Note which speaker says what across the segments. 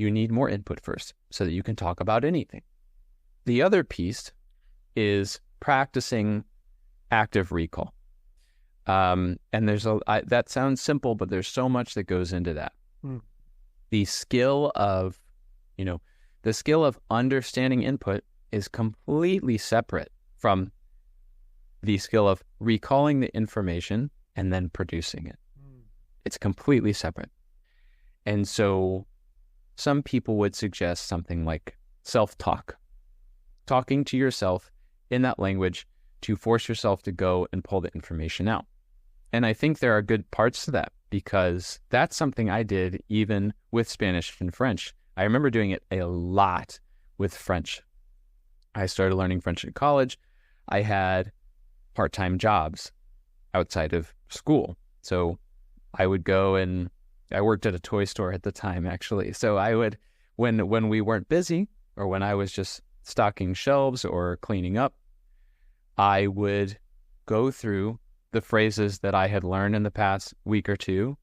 Speaker 1: you need more input first so that you can talk about anything. The other piece is practicing active recall. And that sounds simple, but there's so much that goes into that. The skill of understanding input is completely separate from the skill of recalling the information and then producing it. It's completely separate. And so some people would suggest something like self-talk, talking to yourself in that language to force yourself to go and pull the information out. And I think there are good parts to that, because that's something I did even with Spanish and French. I remember doing it a lot with French. I started learning French in college. I had part-time jobs outside of school. So I would go, and I worked at a toy store at the time, actually. So I would, when we weren't busy, or when I was just stocking shelves or cleaning up, I would go through the phrases that I had learned in the past week or two,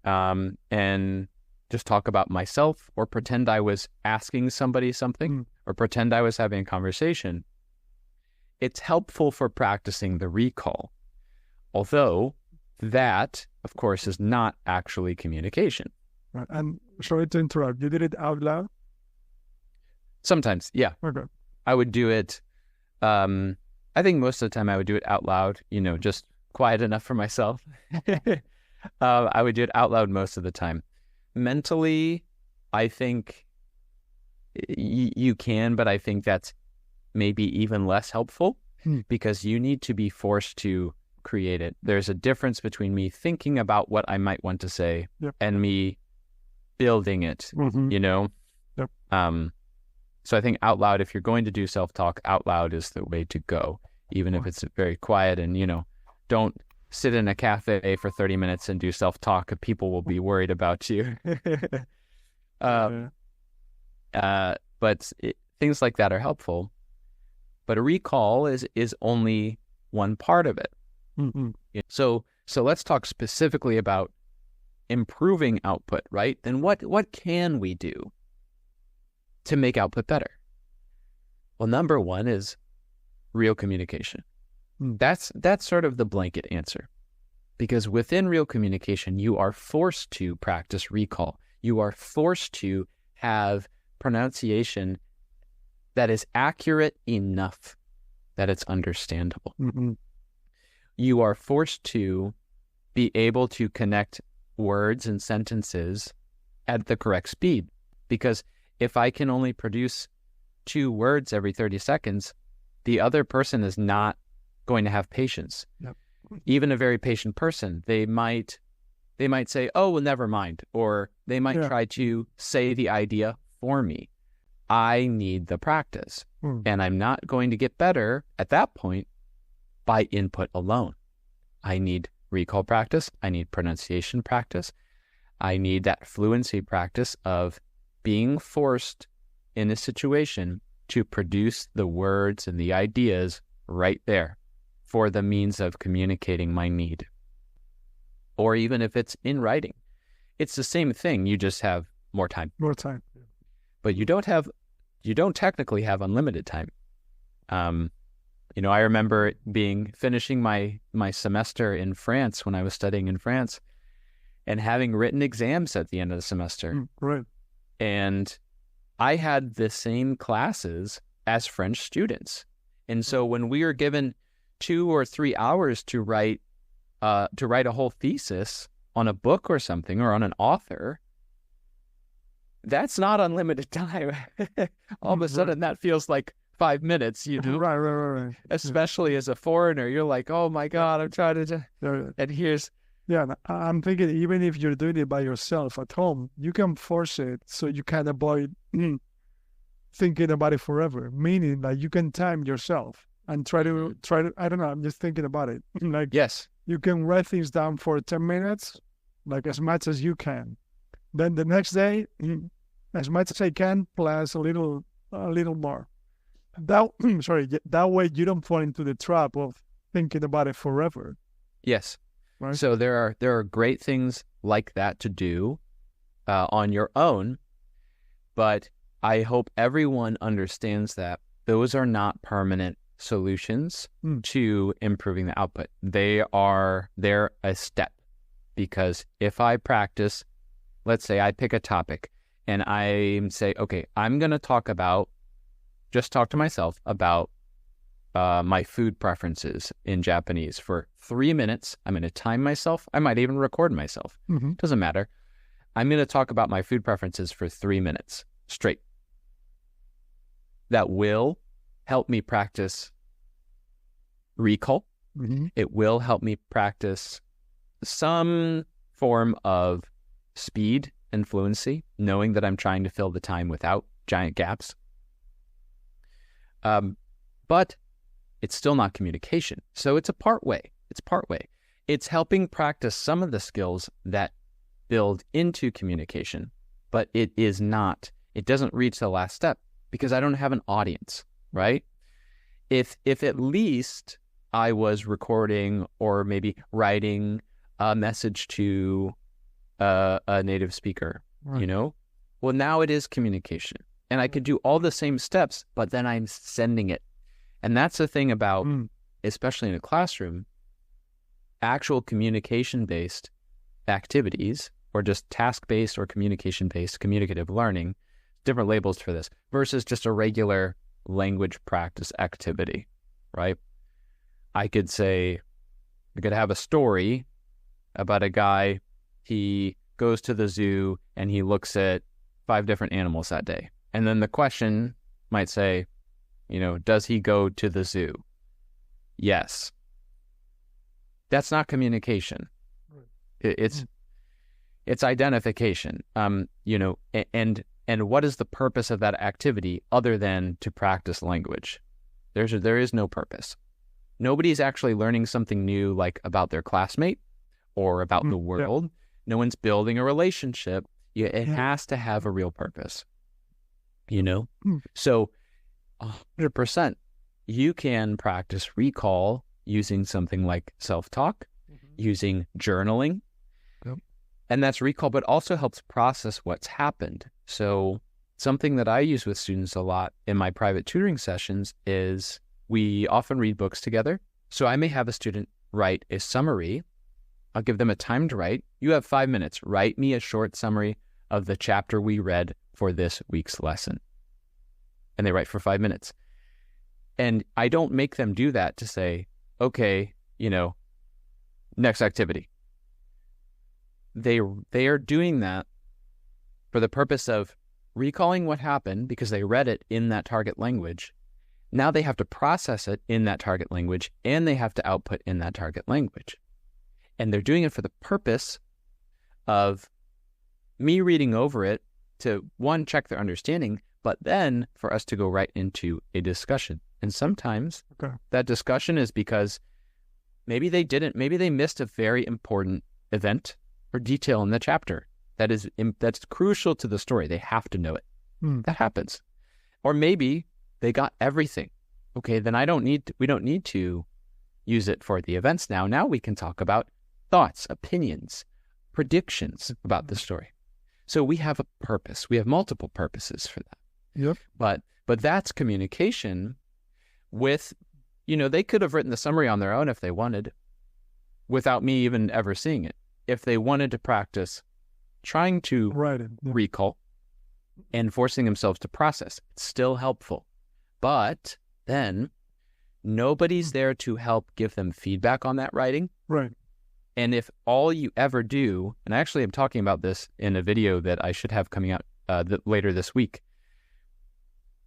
Speaker 1: and just talk about myself, or pretend I was asking somebody something, or pretend I was having a conversation. It's helpful for practicing the recall, although that, of course, is not actually communication.
Speaker 2: Right. And sorry to interrupt, you did it out loud?
Speaker 1: Sometimes, yeah.
Speaker 2: Okay.
Speaker 1: I would do it, I think most of the time I would do it out loud, just quiet enough for myself. I would do it out loud most of the time. Mentally, I think you can, but I think that's maybe even less helpful, because you need to be forced to create it. There's a difference between me thinking about what I might want to say and me building it,
Speaker 2: Yep.
Speaker 1: So I think out loud, if you're going to do self-talk, out loud is the way to go, even if it's very quiet. And, don't sit in a cafe for 30 minutes and do self-talk. People will be worried about you. But things like that are helpful. But a recall is only one part of it. So let's talk specifically about improving output, right? Then what can we do to make output better? Well, number one is real communication. That's sort of the blanket answer, because within real communication, you are forced to practice recall. You are forced to have pronunciation that is accurate enough that it's understandable. You are forced to be able to connect words and sentences at the correct speed, because if I can only produce 2 words every 30 seconds, the other person is not going to have patience.
Speaker 2: Yep.
Speaker 1: Even a very patient person, they might say, oh, well, never mind. Or they might try to say the idea for me. I need the practice. And I'm not going to get better at that point by input alone. I need recall practice. I need pronunciation practice. I need that fluency practice of being forced in a situation to produce the words and the ideas right there for the means of communicating my need. Or even if it's in writing, it's the same thing. You just have more time.
Speaker 2: More time.
Speaker 1: But you don't technically have unlimited time. I remember finishing my semester in France when I was studying in France, and having written exams at the end of the semester.
Speaker 2: Right.
Speaker 1: And I had the same classes as French students. And so when we were given 2 or 3 hours to write a whole thesis on a book or something, or on an author, that's not unlimited time. All of a sudden that feels like 5 minutes,
Speaker 2: Right.
Speaker 1: Especially as a foreigner, you're like, oh my God, I'm trying to, and here's.
Speaker 2: Yeah, I'm thinking even if you're doing it by yourself at home, you can force it so you can avoid thinking about it forever. Meaning that you can time yourself and try to, I don't know, I'm just thinking about it. Like,
Speaker 1: yes,
Speaker 2: you can write things down for 10 minutes, like as much as you can. Then the next day, as much as I can, plus a little more. That way you don't fall into the trap of thinking about it forever.
Speaker 1: Yes.
Speaker 2: Right.
Speaker 1: So there are great things like that to do on your own. But I hope everyone understands that those are not permanent solutions to improving the output. They're a step, because if I practice, let's say I pick a topic and I say, okay, I'm going to talk to myself about my food preferences in Japanese for 3 minutes. I'm going to time myself. I might even record myself. Doesn't matter. I'm going to talk about my food preferences for 3 minutes straight. That will help me practice recall. It will help me practice some form of speed and fluency, knowing that I'm trying to fill the time without giant gaps. But it's still not communication. So it's a part way. It's helping practice some of the skills that build into communication, but it doesn't reach the last step because I don't have an audience, right? If at least I was recording or maybe writing a message to a native speaker, well, now it is communication. And I could do all the same steps, but then I'm sending it. And that's the thing about, especially in a classroom, actual communication-based activities, or just task-based or communication-based, communicative learning, different labels for this, versus just a regular language practice activity, right? I could have a story about a guy, he goes to the zoo and he looks at 5 different animals that day. And then the question might say, does he go to the zoo? Yes. That's not communication. It's identification. And what is the purpose of that activity other than to practice language? There is no purpose. Nobody's actually learning something new, like about their classmate or about the world. No one's building a relationship. It has to have a real purpose. So 100%, you can practice recall using something like self-talk, using journaling, and that's recall, but also helps process what's happened. So something that I use with students a lot in my private tutoring sessions is we often read books together. So I may have a student write a summary. I'll give them a time to write. You have 5 minutes. Write me a short summary of the chapter we read for this week's lesson. And they write for 5 minutes. And I don't make them do that to say, okay, next activity. They are doing that for the purpose of recalling what happened because they read it in that target language. Now they have to process it in that target language and they have to output in that target language. And they're doing it for the purpose of me reading over it to, one, check their understanding, but then for us to go right into a discussion. And sometimes that discussion is because maybe they missed a very important event or detail in the chapter that's crucial to the story. They have to know it. That happens. Or maybe they got everything. Okay, then we don't need to use it for the events now. Now we can talk about thoughts, opinions, predictions about the story. So we have a purpose. We have multiple purposes for that.
Speaker 2: Yep.
Speaker 1: But that's communication with, they could have written the summary on their own if they wanted, without me even ever seeing it. If they wanted to practice trying to recall and forcing themselves to process, it's still helpful. But then nobody's there to help give them feedback on that writing.
Speaker 2: Right.
Speaker 1: And if all you ever do, and I actually am talking about this in a video that I should have coming out later this week.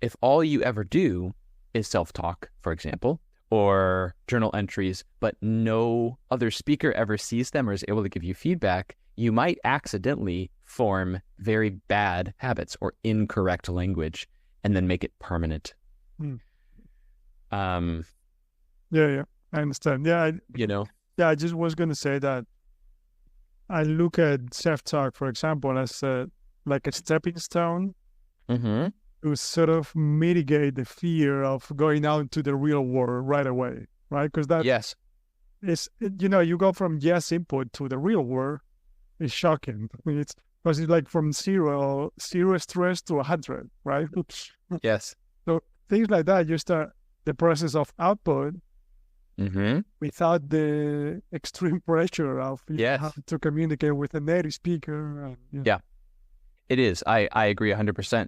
Speaker 1: If all you ever do is self-talk, for example, or journal entries, but no other speaker ever sees them or is able to give you feedback, you might accidentally form very bad habits or incorrect language and then make it permanent.
Speaker 2: I understand. I just was going to say that I look at self-talk, for example, as like a stepping stone to sort of mitigate the fear of going out to the real world right away, right? Because that is, you go from yes input to the real world. It's shocking. I mean, Because it's like from zero stress to 100, right?
Speaker 1: Yes.
Speaker 2: So things like that, you start the process of output without the extreme pressure of having to communicate with a native speaker.
Speaker 1: Yeah, it is. I agree 100%.